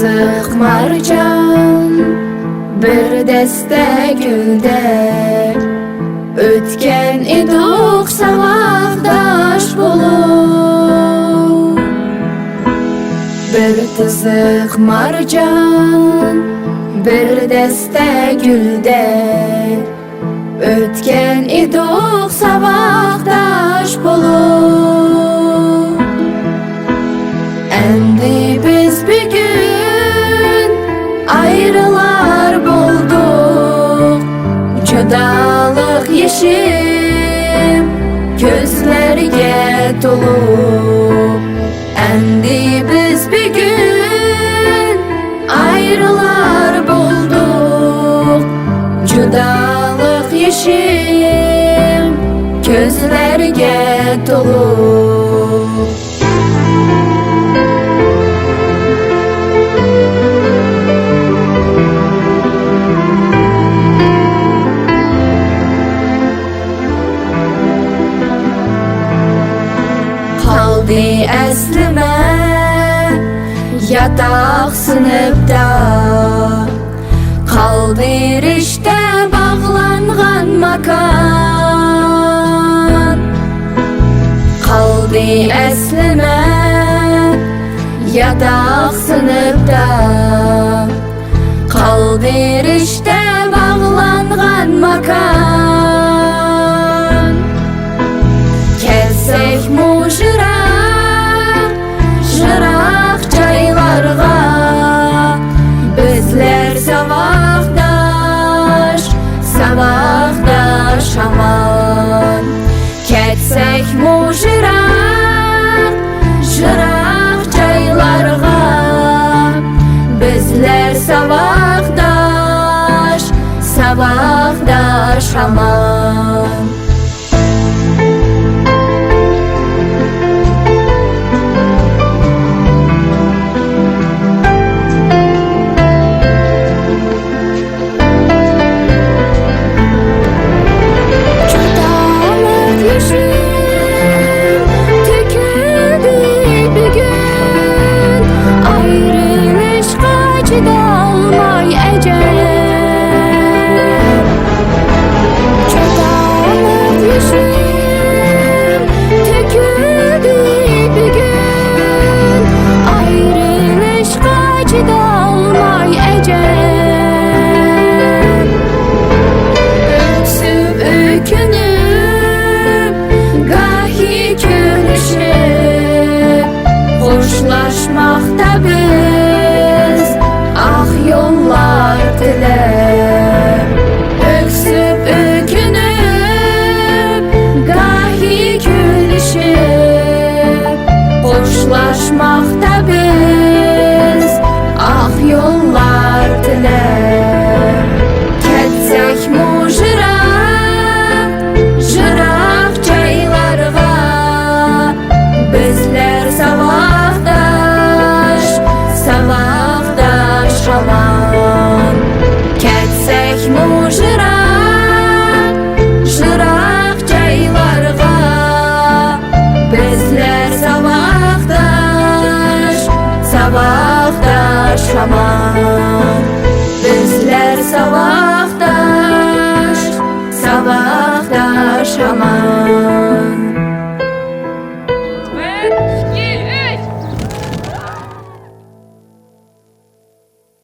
kızıq marcan bir dəstə güldə ötken iduq savaqdaş bulub. Bir kızıq marcan bir dəstə güldə ötken iduq savaqdaş bulub. Endi biz bir gün ayrılar bulduk, judalık yeşim gözlerge dolup. Endi biz bir gün ayrılar bulduk, judalık yeşim gözlerge dolup. Kaldı əslime yataq sınıfda, kaldı riştə bağlanğan makan. Kaldı əslime yataq sınıfda, kaldı riştə bağlanğan makan. Kelsek mu jıraq çaylarga, bizler savaqdaş aman. Ketsek mu jıraq çaylarga, bizler savaqdaş aman. Hoşlaşmakta biz ah yollar dilep, öksüp ökünüp gahi gülüşüp. Hoşlaşmakta biz ah yollar dilep. Ketsek mu jıraq çaylarga, bizler savaqdaş aman. Ketsek mu jıraq çaylarga, bizler savaqdaş aman. Bizler savaqdaş aman.